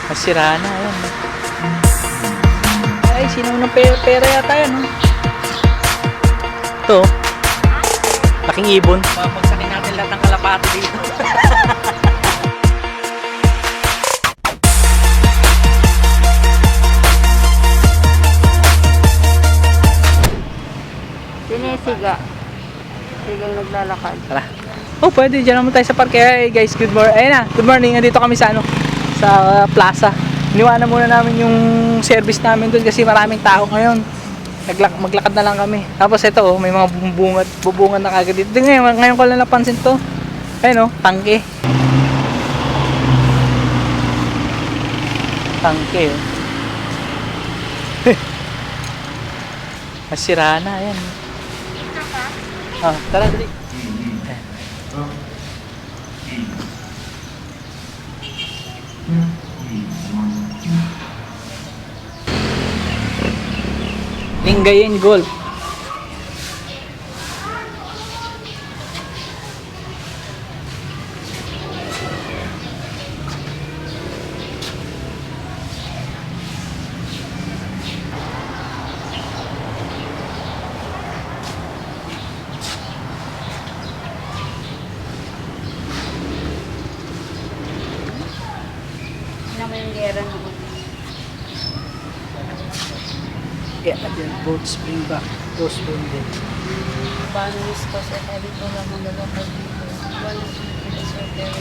Masira na, ayan. Ay, sino ng pera yata yan, no? Ito, laking ibon. Papagsakin natin lahat ng kalapati dito. Sinisiga. Sigang naglalakad. Tara. Oh, pwede. Diyan naman tayo sa parke. Hey guys, good morning. Ayun na, good morning. Nandito kami sa sa plaza. Iniwanan muna namin yung service namin doon kasi maraming tao ngayon. Maglakad na lang kami. Tapos ito, may mga bubungan na kagad dito. Ngayon ko lang napansin to. Ayun, tangke. Tangke, oh. Masira na, ayan. Tara, dali. Lingayen Golf. Ano mo yung gera noon? Yeah, then boats bring back those wounded. Paano yung ko sa tabi ko lang maglalakad dito? Wala yung sa pero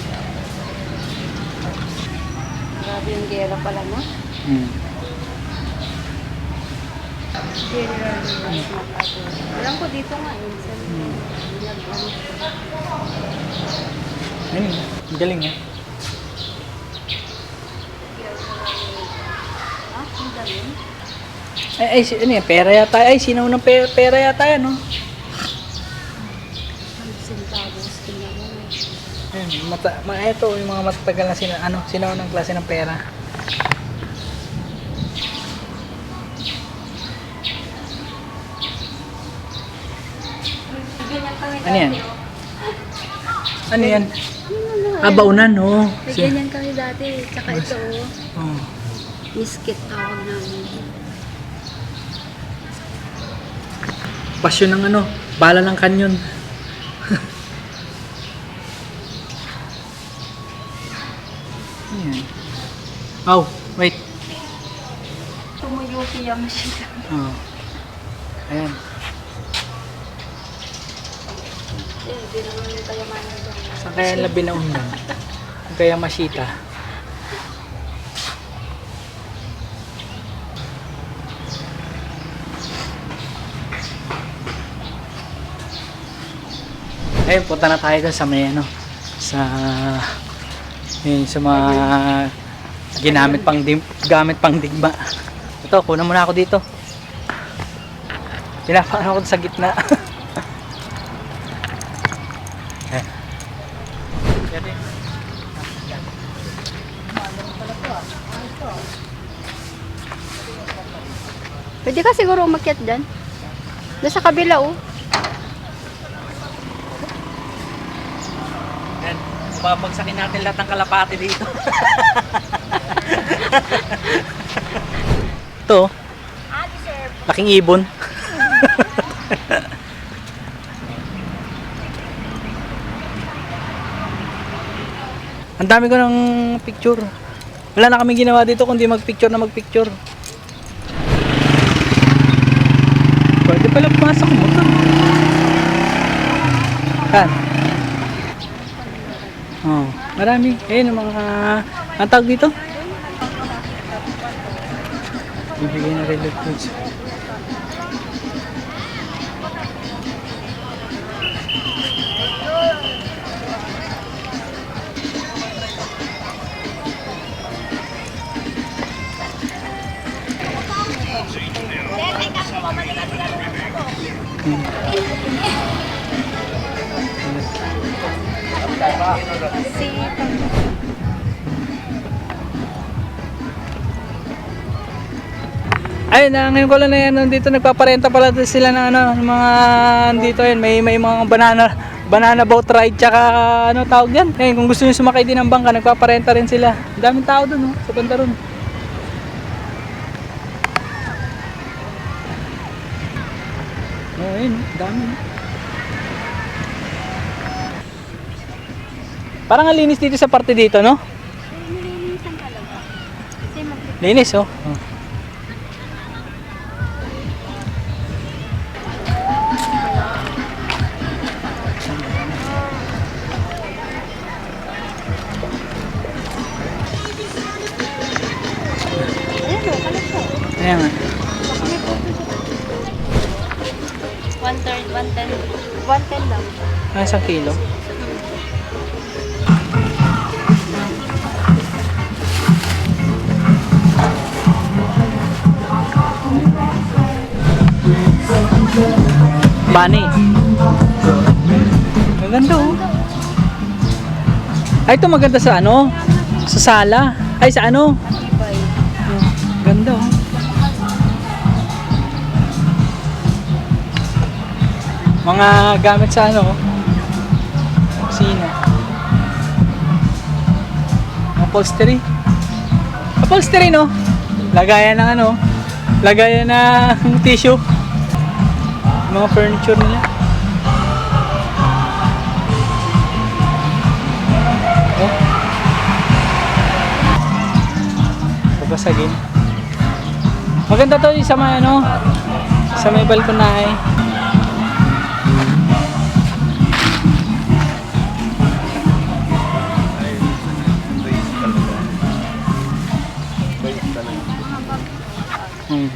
grabe yung gera pala, no? General mas makato. Alam ko dito nga, minsan nag-ano. Ayun, ang galing eh. Ang galing. Ano yan, pera yata. Ay, sino ng pera yata yan, no? Centavos, tingnan mo. Ayun, ito, yung mga matatagal na sinaw ng klase ng pera. Ano yan? Ano yan? Baunan, no? Ganyan kami dati. Tsaka ito, Oh. biscuit tawag namin. Pasyon ng bala ng kanyon. Ayan. Oh, wait. Tumuyo siya siya. Oh. Ayan. Hindi naman yung kayamanan dyan. Saan kaya labi na unyan? Kaya masita. Ayun, punta na tayo dun sa may sa mga gamit pang digma. Ito, kunan muna ako dito. Pinapakan ako sa gitna. Pwede ka siguro umakyat dyan. Doon sa kabila, oh. Yan, babagsakin natin lahat ng kalapati dito. Ito, laking ibon. Ang dami ko ng picture. Wala na kami ginawa dito kundi magpicture na magpicture. Pwede pala pumasok mo ito. Kan? Oh, marami. Ayun ang mga ang tawag dito. Bibigyan na relief goods. Ay, ngayon ko lang na yan, dito nagpaparenta pala sila ng ano, ng mga dito yan, may mga banana boat ride tsaka ano tawag yan. Eh, kung gusto niyo sumakay din ng bangka, nagpaparenta rin sila. Ang daming tao doon, sa banda ron. Oh, ayun, dami. Parang ang linis dito sa parte dito, no? Nilinisan talaga. Kasi Linis, oh. ayun o, kalat po. Ayan nga. 1/3, 110. 110 lang. Ah, 1 kilo. Bani. Maganda oh. Ay, ito maganda sa ano? Sa sala. Ay, sa ano? Matibay. Ganda oh. Mga gamit sa ano? Kusina. Upholstery. Upholstery, no? Lagayan ng ano? Lagayan ng tissue. Mga furniture nila. Oh. Babasagin. Maganda to sa may ano? Sa may balkonahe. Hmm.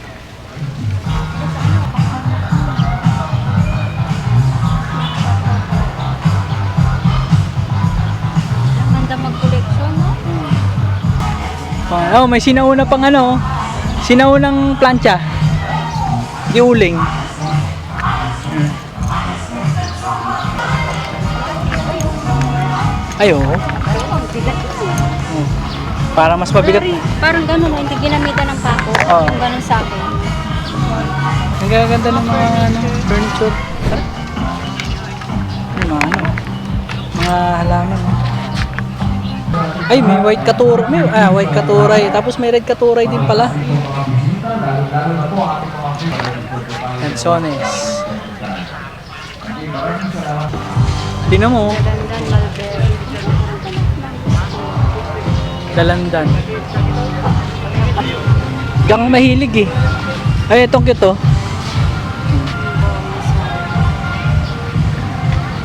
Ganda mag-collection, no? Oh, may sinauna pang ano, sinaunang plancha. Diuling. Ay, oo. Ang bigat ito. Oh. Para mas mabigat. Parang gano'n, no? Hindi ginamitan ng pako. Oo. Yung gano'n sa akin. Ang gaganda ng mga ano, furniture. Yung mga ano, mga halaman. Oh. Ay, may white katuray. White katuray. Tapos may red katuray din pala. Canzones. Tingnan mo. Dandan, mulberry. Dalandan. Gang mahilig eh. Ay, itong cute oh.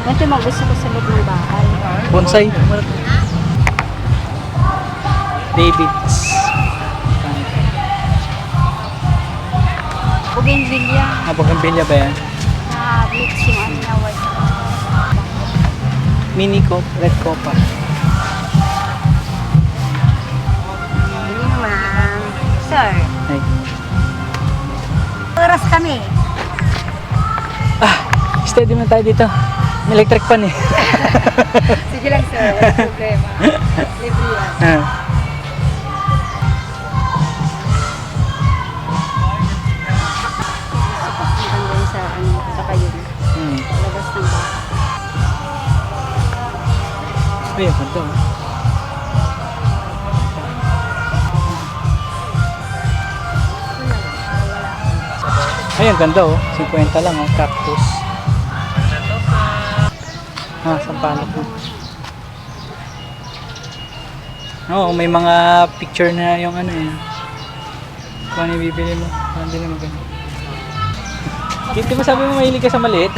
Ito yung mga gusto ko sa loob ng bahay. Bonsai. David's. Bougainvillea. Bougainvillea ba yan? Na mix yung ano na white. Mini Cop, Red Copa. Ma'am. Sir, Ay. oras kami. Steady man tayo dito. May electric pan eh. Sige lang sir, wala problema. Libre yan. Hanggang sa ano, sa kayo. Labas ng bahay. Ay, ang ganda oh. Ay, ang ganda oh. 50 lang oh. Cactus. Sampalok mo. Oo, may mga picture na yung ano eh. Kung ano yung bibili mo. Hindi na maganda. Di ba sabi mo mahilig ka sa maliit?